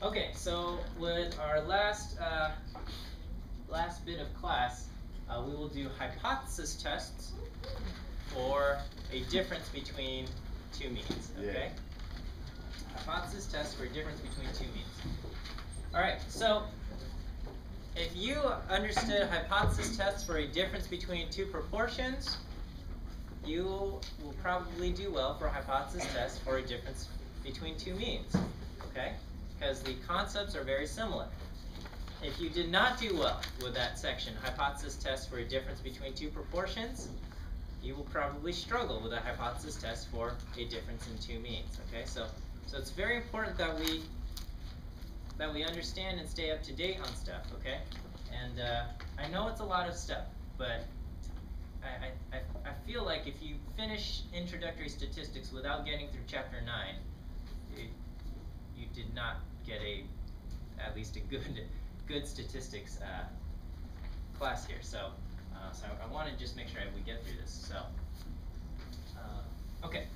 Okay, so with our last bit of class, we will do hypothesis tests for a difference between two means. Okay. Hypothesis tests for a difference between two means. All right. So if you understood hypothesis tests for a difference between two proportions, you will probably do well for a hypothesis test for a difference between two means. Okay? Because the concepts are very similar. If you did not do well with that section, hypothesis test for a difference between two proportions, you will probably struggle with a hypothesis test for a difference in two means. Okay, so it's very important that we understand and stay up to date on stuff. Okay, and I know it's a lot of stuff, but I feel like if you finish introductory statistics without getting through chapter 9, you did not get at least a good statistics class here. So I want to just make sure we get through this. So okay.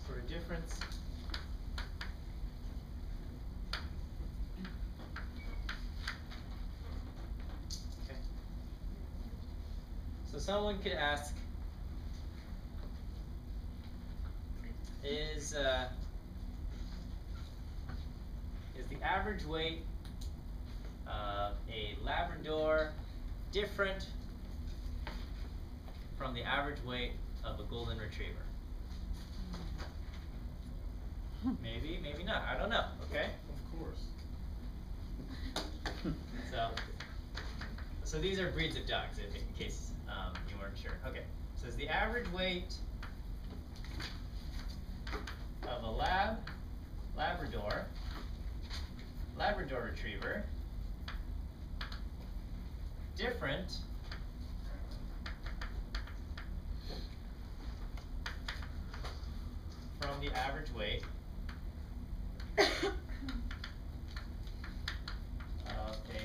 For a difference okay. So someone could ask, is the average weight of a Labrador different from the average weight of a Golden Retriever? Maybe, maybe not. I don't know. Okay. Of course. So these are breeds of dogs, in case you weren't sure. Okay. So is the average weight of a Labrador Retriever different from the average weight of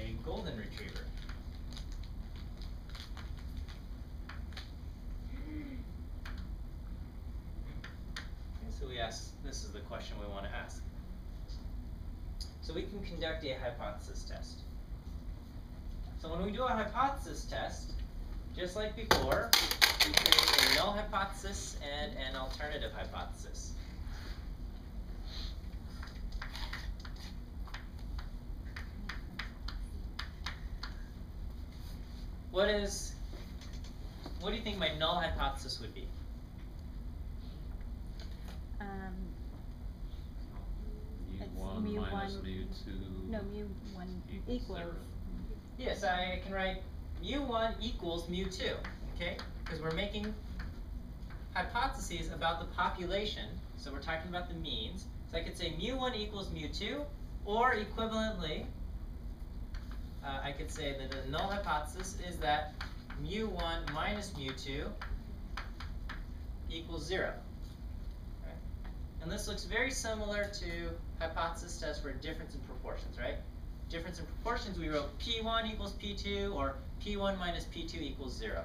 a Golden Retriever? Okay, so this is the question we want to ask. So we can conduct a hypothesis test. So when we do a hypothesis test, just like before, we create a null hypothesis and an alternative hypothesis. What do you think my null hypothesis would be? Mu1 minus mu2. No, mu1 equals. 0. Yes, I can write mu1 equals mu2, okay? Because we're making hypotheses about the population, so we're talking about the means. So I could say mu1 equals mu2, or equivalently, I could say that the null hypothesis is that mu1 minus mu2 equals 0. Right? And this looks very similar to hypothesis tests for difference in proportions, right? Difference in proportions, we wrote P1 equals P2, or P1 minus P2 equals 0.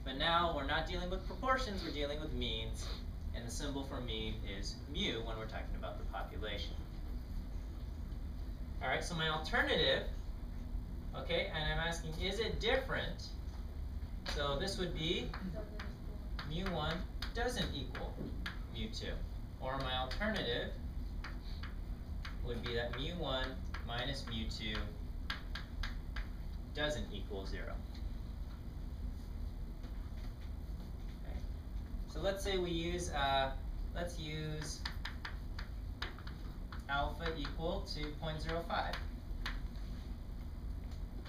But now we're not dealing with proportions, we're dealing with means, and the symbol for mean is mu when we're talking about the population. All right, so my alternative, okay, and I'm asking, is it different? So this would be mu1 doesn't equal mu2. Or my alternative would be that mu1 minus mu2 doesn't equal 0. Okay. So let's say we use, let's use alpha equal to 0.05.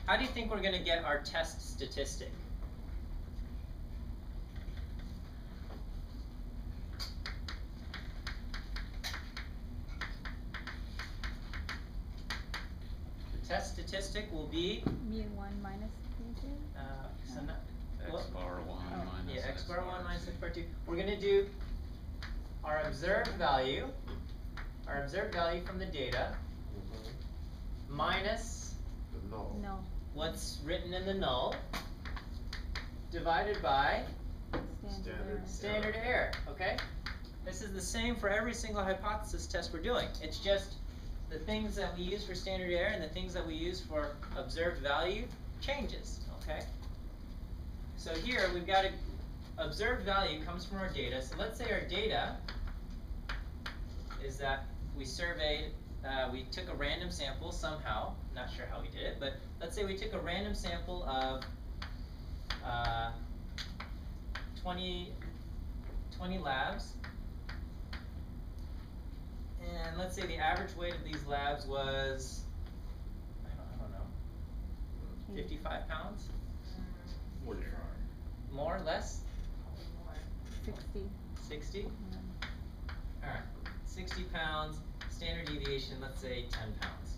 how do you think we're going to get our test statistic? The test statistic will be mu1 minus mu2. So not, X bar 1 minus yeah, X bar 1 minus 2. X bar 2. We're going to do our observed value from the data minus The null. No. what's written in the null divided by standard error, okay? This is the same for every single hypothesis test we're doing. It's just the things that we use for standard error and the things that we use for observed value changes, okay? So here we've got a observed value comes from our data. So let's say our data is that we surveyed, we took a random sample somehow, not sure how we did it, but let's say we took a random sample of 20 labs, and let's say the average weight of these labs was, I don't know, 55 pounds? 45. More, less? 60. 60? Alright, 60 pounds, standard deviation, let's say 10 pounds.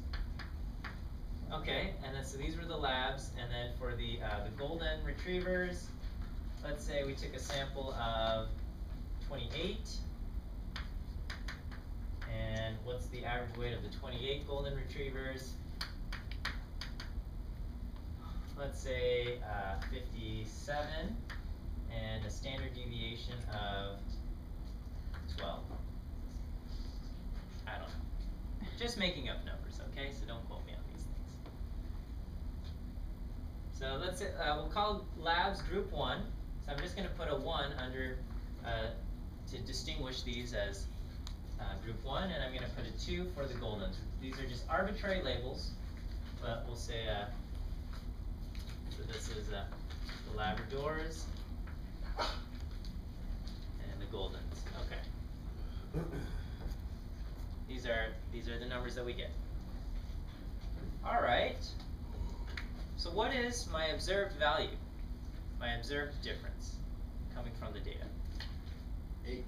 Okay, and then so these were the labs, and then for the golden retrievers, let's say we took a sample of 28, and what's the average weight of the 28 golden retrievers? Let's say 57, and a standard deviation of 12. I don't know. Just making up numbers, okay? So don't quote me on these things. So let's say, we'll call labs group 1. So I'm just going to put a 1 under to distinguish these as group 1, and I'm going to put a 2 for the goldens. These are just arbitrary labels, but we'll say, so this is the Labradors and the goldens. Okay. These are the numbers that we get. All right. So what is my observed value? My observed difference coming from the data? 8.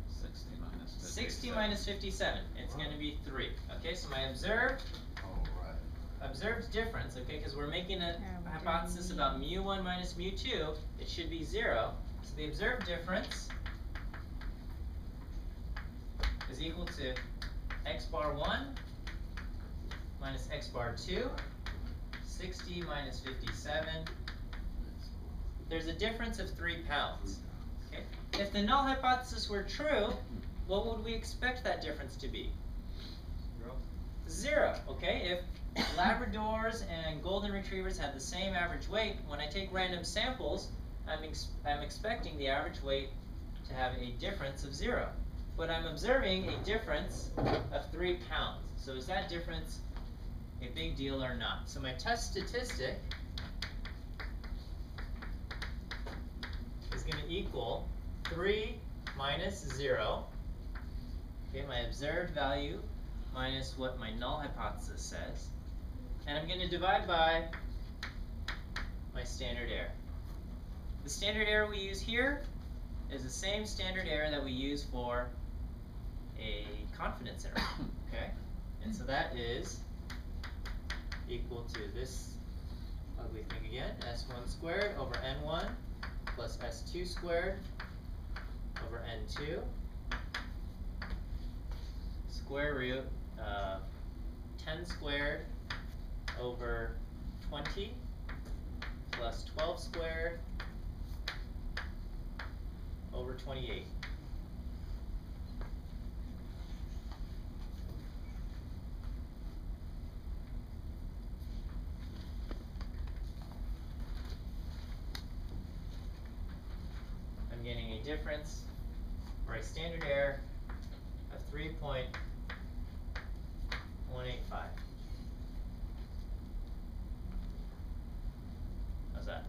60 minus 57. 60 minus 57. It's going to be 3. Okay, so my observed difference, okay, because we're making a hypothesis about mu1 minus mu2, it should be 0. So the observed difference is equal to x bar 1 minus x bar 2, 60 minus 57. There's a difference of 3 pounds. Okay? If the null hypothesis were true, what would we expect that difference to be? 0. Okay? If Labradors and golden retrievers have the same average weight, when I take random samples, I'm expecting the average weight to have a difference of 0. But I'm observing a difference of 3 pounds. So is that difference a big deal or not? So my test statistic is going to equal 3 minus 0. Okay, my observed value minus what my null hypothesis says. And I'm going to divide by my standard error. The standard error we use here is the same standard error that we use for a confidence interval. Okay? And so that is equal to this ugly thing again, s1 squared over n1 plus s2 squared over n2 square root of 10 squared over 20 plus 12 squared over 28. I'm getting a difference for a standard error of 3.185. How's that?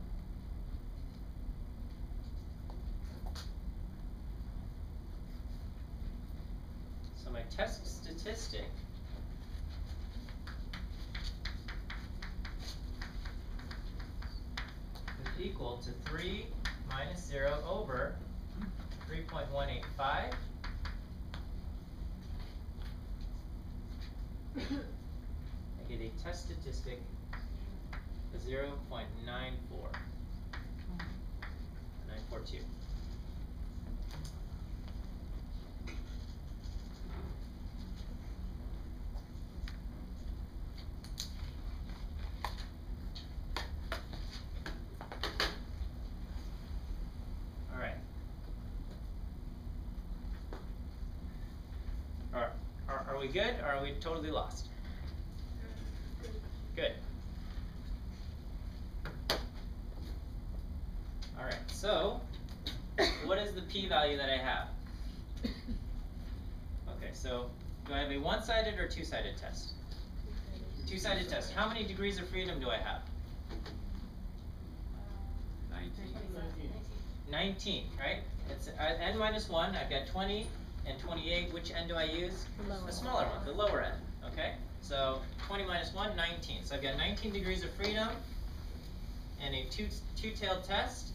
So my test statistic equal to 3 minus 0 over 3.185. I get a test statistic of 0.94. 942. All right. Are we good, or are we totally lost? Good. All right, so what is the p-value that I have? Okay, so do I have a one-sided or two-sided test? Two-sided test. How many degrees of freedom do I have? 19. 19, right? It's n minus 1. I've got 20 and 28. Which end do I use? The smaller one, the lower end. Okay? So 20 minus 1, 19. So I've got 19 degrees of freedom and a two-tailed test.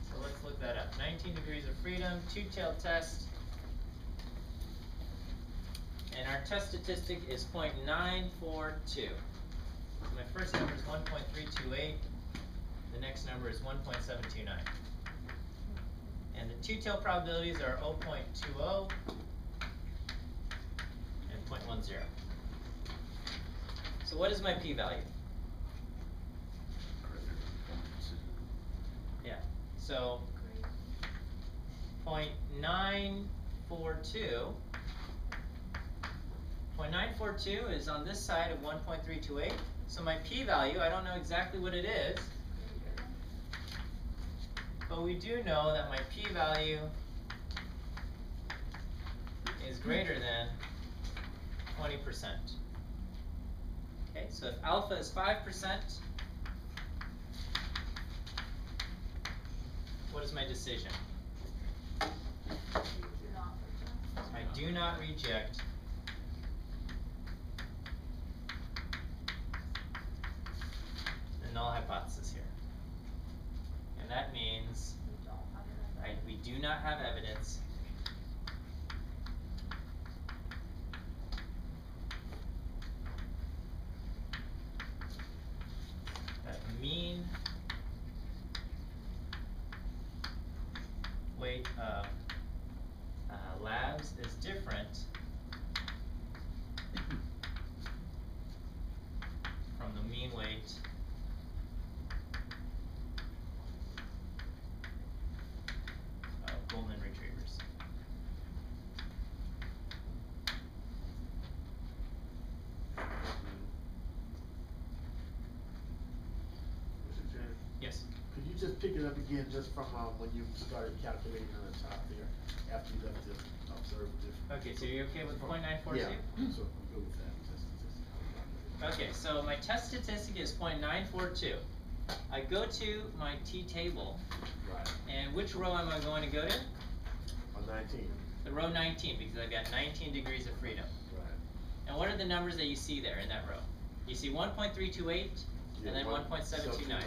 So let's look that up. 19 degrees of freedom, two-tailed test. And our test statistic is 0.942. So my first number is 1.328. The next number is 1.729. And the two-tailed probabilities are 0.20 and 0.10. So what is my p-value? Yeah. So 0.942. 0.942 is on this side of 1.328. So my p-value, I don't know exactly what it is, but we do know that my p-value is greater than 20%. Okay, so if alpha is 5%, what is my decision? I do not reject the null hypothesis here. And that means we do not have evidence that mean weight of labs is different from the mean weight of golden retrievers. Mr. Chairman, Yes. could you just pick it up again just from when you started calculating on the top there, after you left the observative? Okay, so you're okay with 0.942? Yeah, so I'm good with that. Okay, so my test statistic is 0.942. I go to my t-table, Right, and which row am I going to go to? on 19, The row 19, because I've got 19 degrees of freedom. right. And what are the numbers that you see there in that row? You see 1.328 and then 1.729.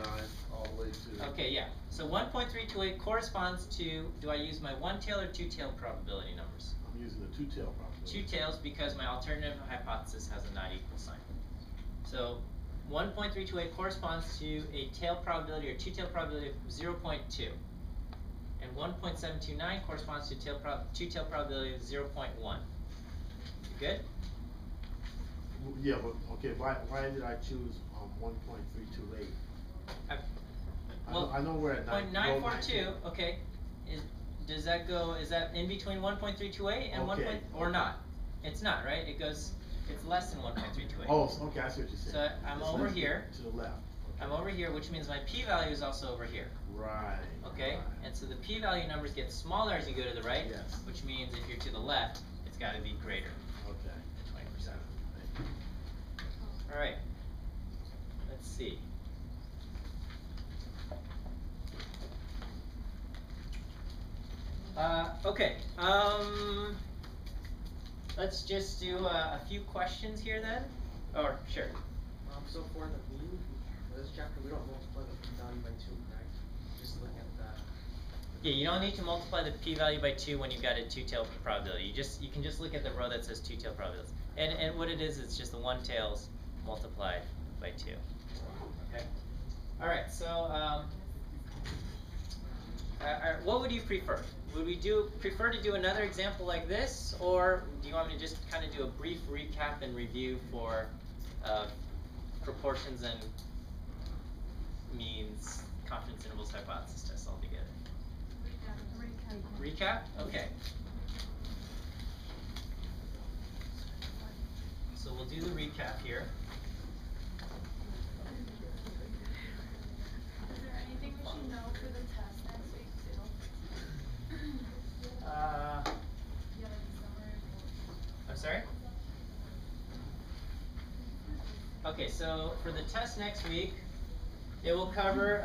All the way to. Okay, yeah. So 1.328 corresponds to, do I use my one-tail or two-tailed probability numbers? I'm using the two-tail probability. Two tails because my alternative hypothesis has a not equal sign. So 1.328 corresponds to a tail probability or two-tail probability of 0.2. And 1.729 corresponds to two-tail probability of 0.1. You good? Yeah, but, okay, why did I choose, 1.328? Well, I know we're at row 0.942, okay. Does that go, is that in between 1.328 and 1. Okay. Or not? It's not, right? It's less than 1.328. Oh, okay, I see what you're saying. So I'm It's over left here. To the left. Okay. I'm over here, which means my p-value is also over here. Right. Okay? Right. And so the p-value numbers get smaller as you go to the right, Yes. which means if you're to the left, it's got to be greater Okay. than 20%. Thank you. All right. Let's see. Okay. Let's just do a few questions here then. Or, sure. So for the mean, for this chapter, we don't multiply the p-value by 2, correct? Just look at the... Yeah, you don't need to multiply the p-value by 2 when you've got a 2-tailed probability. You can just look at the row that says 2-tailed probabilities. And what it is, it's just the 1 tails multiplied by 2. Okay? Alright, so, what would you prefer? Would we prefer to do another example like this, or do you want me to just kind of do a brief recap and review for proportions and means, confidence intervals, hypothesis tests all together? Recap? Okay. So we'll do the recap here. Is there anything we should know for the test next week too? Yeah, like summary. I'm sorry? Okay, so for the test next week, it will cover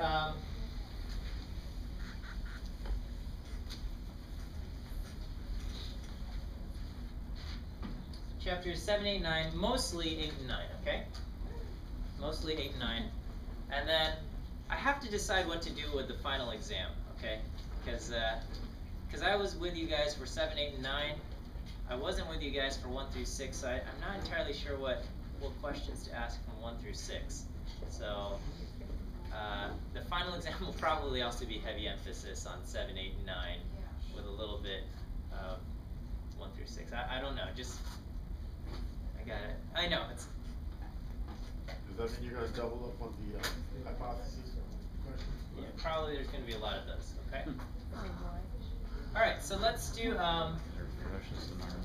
chapters 7, 8, 9, mostly 8 and 9, okay? Mostly 8 and 9. And then I have to decide what to do with the final exam, okay? Because I was with you guys for 7, 8, and 9. I wasn't with you guys for 1 through 6, so I'm not entirely sure what questions to ask from 1 through 6. So the final exam will probably also be heavy emphasis on 7, 8, and 9 with a little bit of 1 through 6. I don't know, just, I got it. I know, it's, Does that mean you're gonna double up on the hypotheses questions? yeah, probably there's going to be a lot of those, okay? Oh boy. Alright, so let's do, They're precious in our mind.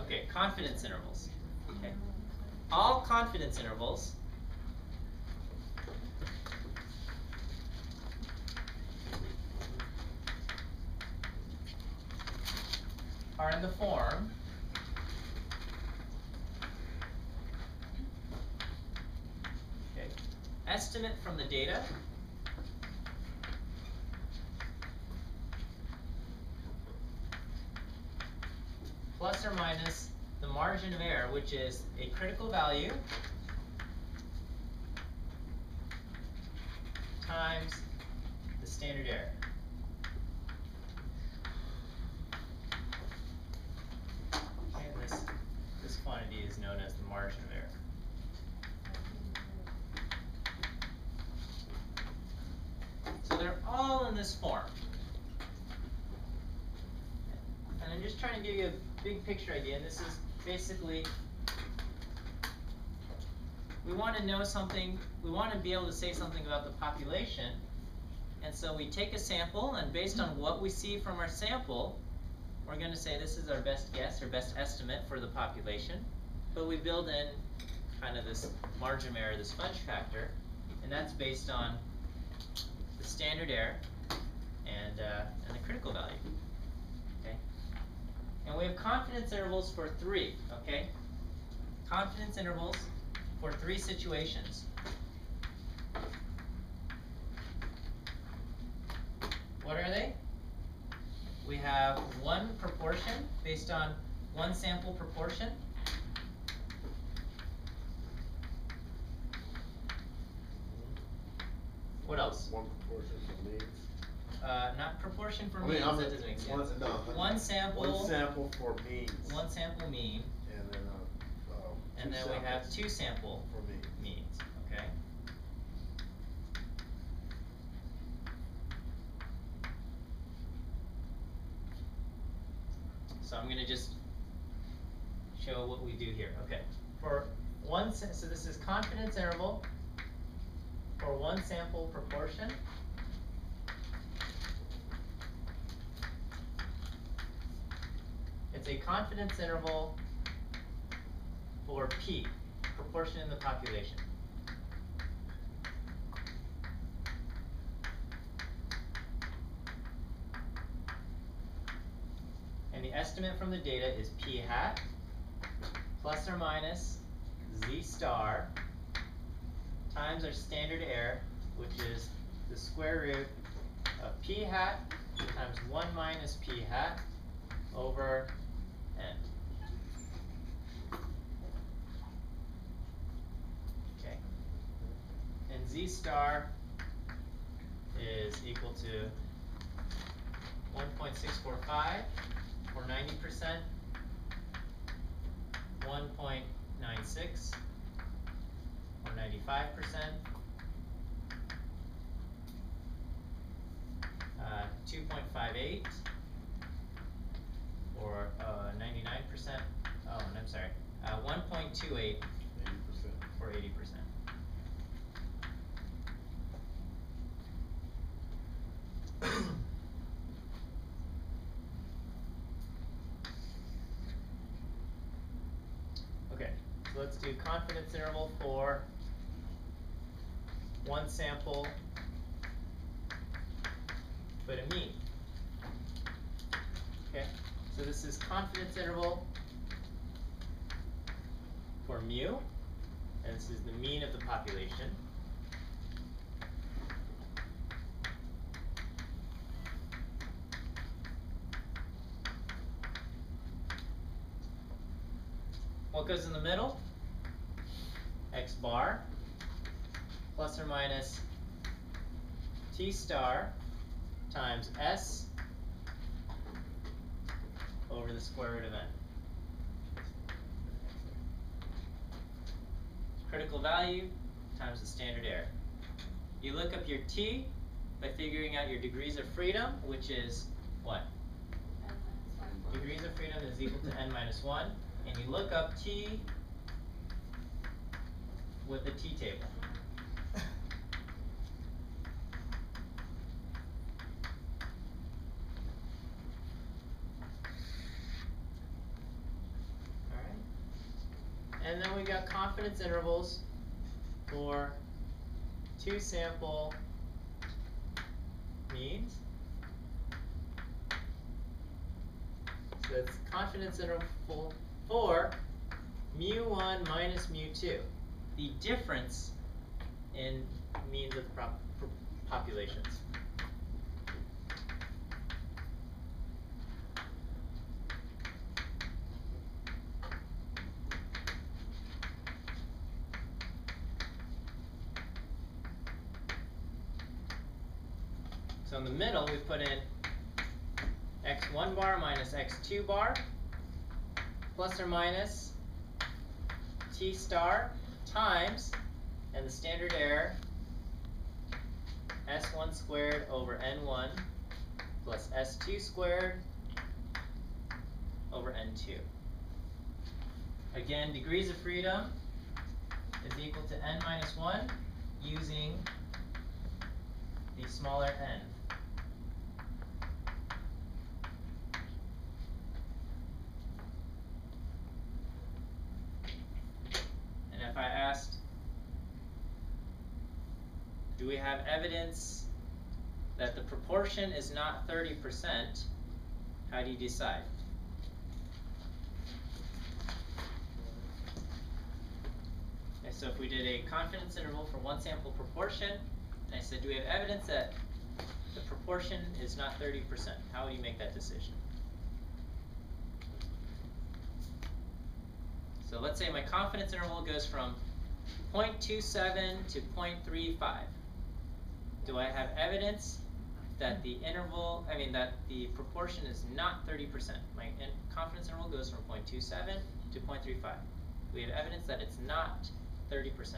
okay, confidence intervals. Okay. All confidence intervals are in the form estimate from the data plus or minus the margin of error, which is a critical value times the standard error. Okay, this quantity is known as the margin of error. So they're all in this form. And I'm just trying to give you a big picture idea, and this is basically, we want to know something, we want to be able to say something about the population, and so we take a sample, and based on what we see from our sample, we're going to say this is our best guess, or best estimate for the population, but we build in kind of this margin of error, this fudge factor, and that's based on the standard error and the critical value. Okay, and we have confidence intervals for 3. Okay, confidence intervals for 3 situations. What are they? We have one proportion based on one sample proportion. What else? One proportion for means. Not proportion for I mean, means, I'm that doesn't make sense. One sample. One sample for means. One sample mean. And then And then we have 2 sample for means. means, okay? So I'm gonna just show what we do here, okay? For one, so this is confidence interval for one sample proportion. It's a confidence interval for P, proportion in the population. And the estimate from the data is P hat plus or minus Z star times our standard error, which is the square root of P hat times 1 minus p hat over n. Okay. And z star is equal to 1.645 for 90%, 1.96 or 95%, 2.58 or 99%. Oh, and I'm sorry, 1.28 for 80%. Okay, so let's do confidence interval for one sample, but a mean. Okay, so this is confidence interval for mu, and this is the mean of the population. What goes in the middle? X bar plus or minus t star times s over the square root of n. Critical value times the standard error. You look up your t by figuring out your degrees of freedom, which is what? Degrees of freedom is equal to n minus 1. And you look up t with the t table. Alright. And then we got confidence intervals for two sample means. So that's confidence interval for mu1 minus mu2, the difference in means of populations. So in the middle we put in x1 bar minus x2 bar plus or minus t star times, and the standard error, s1 squared over n1 plus s2 squared over n2. Again, degrees of freedom is equal to n minus 1 using the smaller n. If I asked, do we have evidence that the proportion is not 30%, how do you decide? Okay, so if we did a confidence interval for one sample proportion, and I said, do we have evidence that the proportion is not 30%, how would you make that decision? So let's say my confidence interval goes from 0.27 to 0.35. Do I have evidence that the that the proportion is not 30%? My confidence interval goes from 0.27 to 0.35. We have evidence that it's not 30%.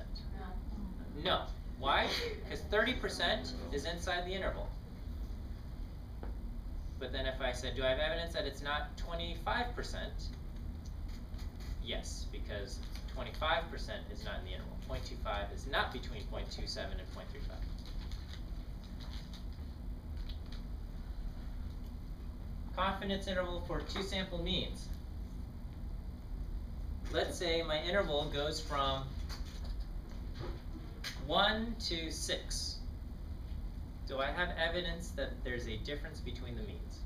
No. Why? Because 30% is inside the interval. But then if I said, do I have evidence that it's not 25%? Yes, because 25% is not in the interval. 0.25 is not between 0.27 and 0.35. Confidence interval for two sample means. Let's say my interval goes from 1 to 6. Do I have evidence that there's a difference between the means?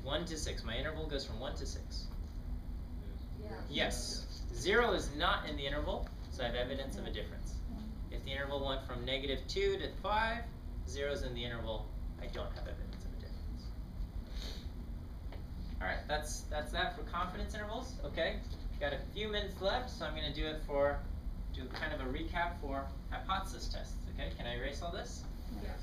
1 to 6. My interval goes from 1 to 6. Yeah. Yes. 0 is not in the interval. So I have evidence of a difference. If the interval went from -2 to 5, 0's in the interval, I don't have evidence of a difference. Alright, that's that for confidence intervals, okay? Got a few minutes left, so I'm gonna do kind of a recap for hypothesis tests, okay? Can I erase all this? Yes.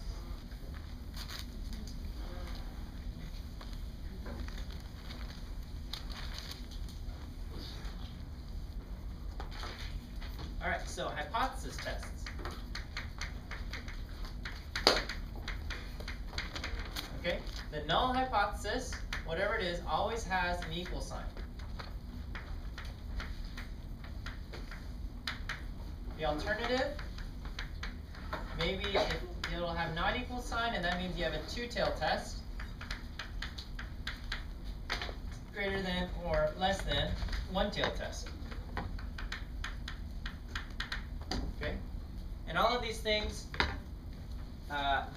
Alright, so hypothesis tests. Okay, the null hypothesis, whatever it is, always has an equal sign. The alternative, maybe it'll have not equal sign, and that means you have a two-tailed test, greater than or less than one-tailed test. Okay, and all of these things,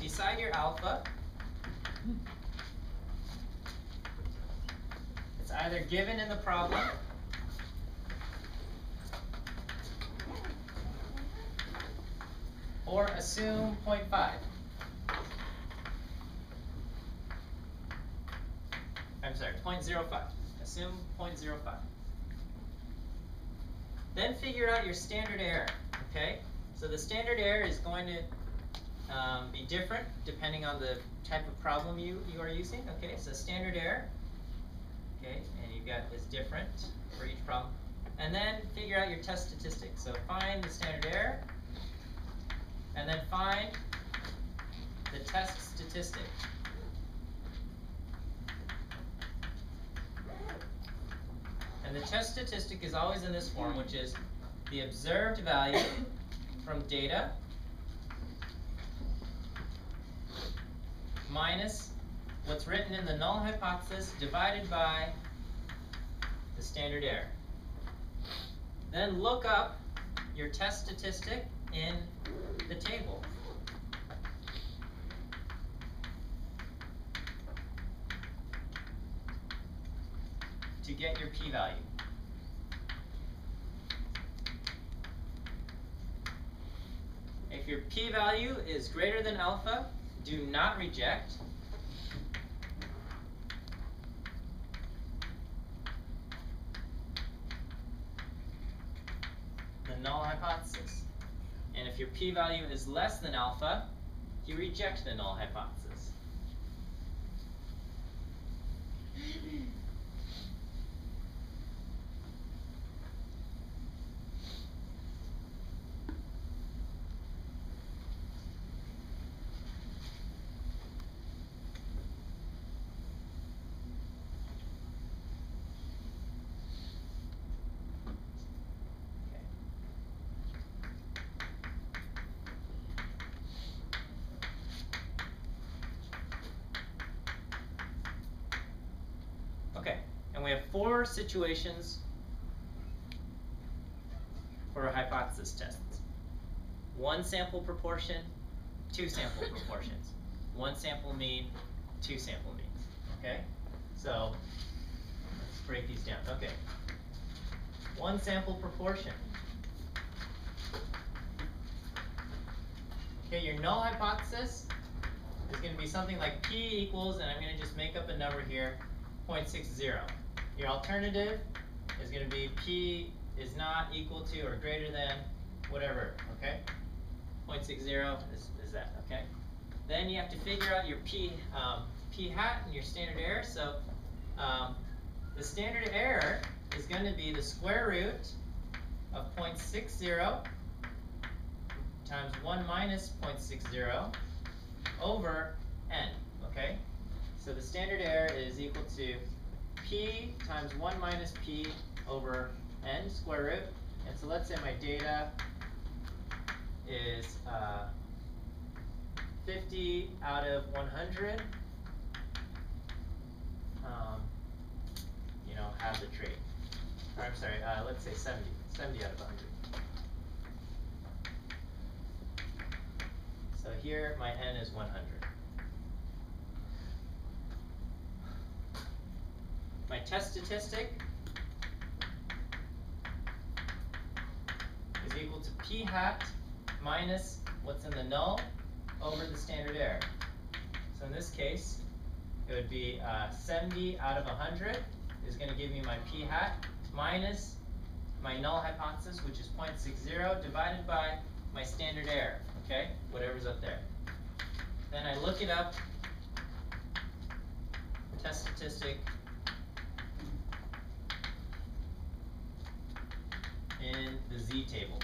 decide your alpha. It's either given in the problem or assume 0.5. I'm sorry, 0.05. Assume 0.05. Then figure out your standard error, okay? So the standard error is going to be different depending on the type of problem you are using, okay? So standard error, okay, and you've got is different for each problem. And then figure out your test statistics. So find the standard error, and then find the test statistic. And the test statistic is always in this form, which is the observed value from data minus what's written in the null hypothesis divided by the standard error. Then look up your test statistic in the table. To get your p-value. If your p-value is greater than alpha, do not reject. The null hypothesis. And if your p-value is less than alpha, you reject the null hypothesis. Okay, and we have 4 situations for a hypothesis test. 1 sample proportion, 2 sample proportions. 1 sample mean, 2 sample means. Okay? So let's break these down. Okay. 1 sample proportion. Okay, your null hypothesis is going to be something like p equals, and I'm going to just make up a number here, 0.60. Your alternative is going to be p is not equal to or greater than whatever, okay? 0.60 is that, okay? Then you have to figure out your p hat and your standard error. So the standard error is going to be the square root of 0.60 times 1 minus 0.60 over n, okay? So the standard error is equal to p times 1 minus p over n square root. And so let's say my data is 50 out of 100, you know, have the trait. Or I'm sorry, let's say 70 out of 100. So here my n is 100. My test statistic is equal to p hat minus what's in the null over the standard error. So in this case, it would be 70 out of 100 is going to give me my p hat minus my null hypothesis, which is 0.60, divided by my standard error, okay? Whatever's up there. Then I look it up, test statistic, in the Z table.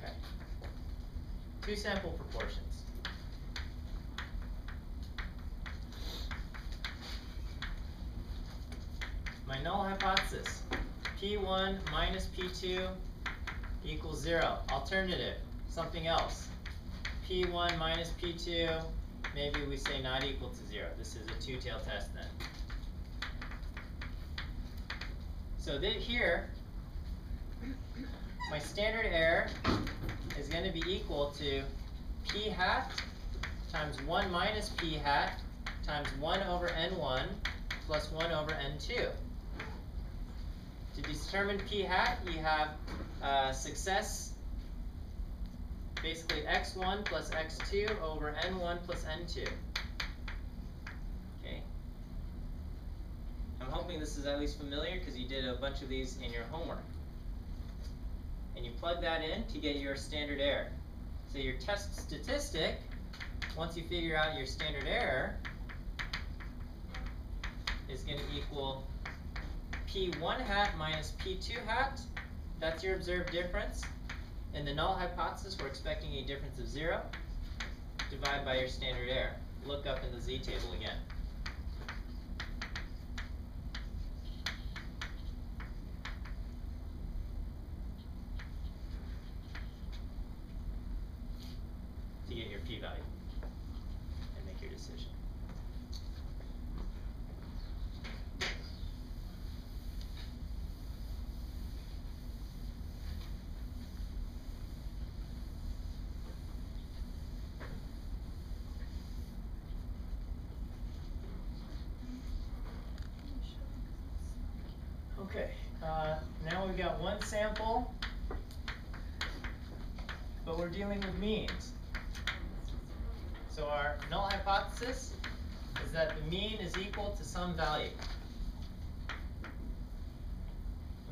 Okay. Two sample proportions. My null hypothesis, P1 minus P2 equals 0. Alternative, something else. P1 minus P2, maybe we say not equal to 0. This is a two-tailed test then. So here, my standard error is going to be equal to P hat times 1 minus P hat times 1 over N1 plus 1 over N2. To determine P hat, you have success, basically x1 plus x2 over n1 plus n2. Okay. I'm hoping this is at least familiar because you did a bunch of these in your homework. And you plug that in to get your standard error. So your test statistic, once you figure out your standard error, is going to equal P1 hat minus P2 hat. That's your observed difference. In the null hypothesis, we're expecting a difference of 0. Divide by your standard error. Look up in the Z table again. To get your p-value and make your decision. Okay, now we've got one sample, but we're dealing with means. So our null hypothesis is that the mean is equal to some value.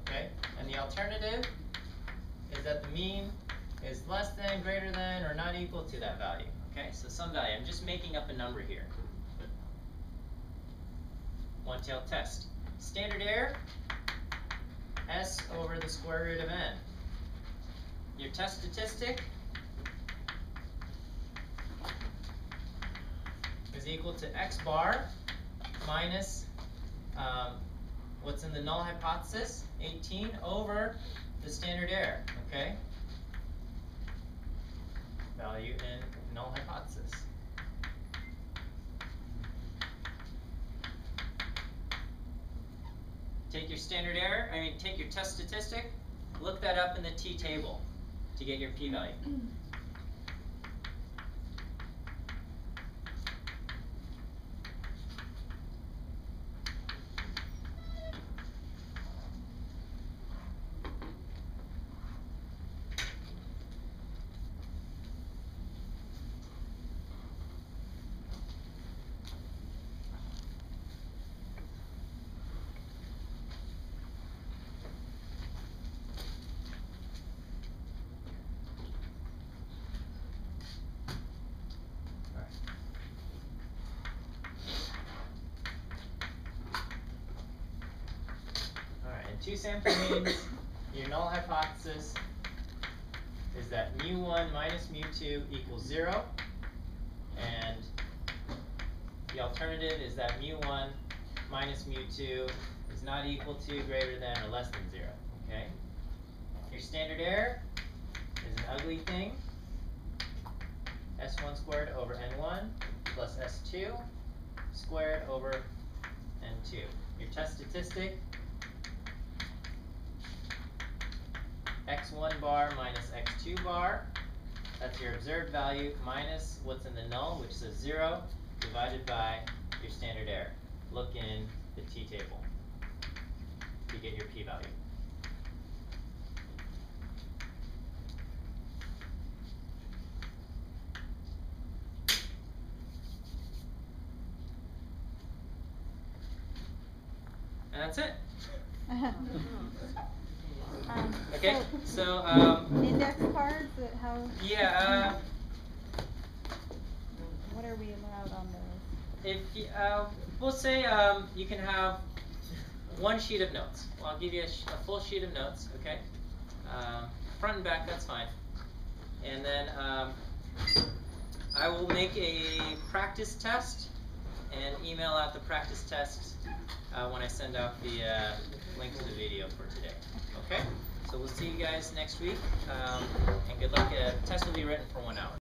Okay, and the alternative is that the mean is less than, greater than, or not equal to that value. Okay, so some value. I'm just making up a number here. One-tailed test. Standard error, S over the square root of n. Your test statistic is equal to x bar minus what's in the null hypothesis, 18, over the standard error, okay? Value in null hypothesis. Take your standard error, take your test statistic, look that up in the T table to get your p-value. Two sample means, your null hypothesis is that mu1 minus mu2 equals 0, and the alternative is that mu1 minus mu2 is not equal to, greater than, or less than 0. Okay? Your standard error is an ugly thing, s1 squared over n1 plus s2 squared over n2. Your test statistic, x1 bar minus x2 bar That's your observed value minus what's in the null, which is 0, divided by your standard error. Look in the t-table to get your p-value. And that's it. Okay, so index cards, how? yeah, What are we allowed on those? if you, we'll say you can have one sheet of notes. Well, I'll give you a full sheet of notes, okay? Front and back, that's fine. And then I will make a practice test and email out the practice test when I send out the link to the video for today. Okay? So we'll see you guys next week, and good luck. Test will be written for 1 hour.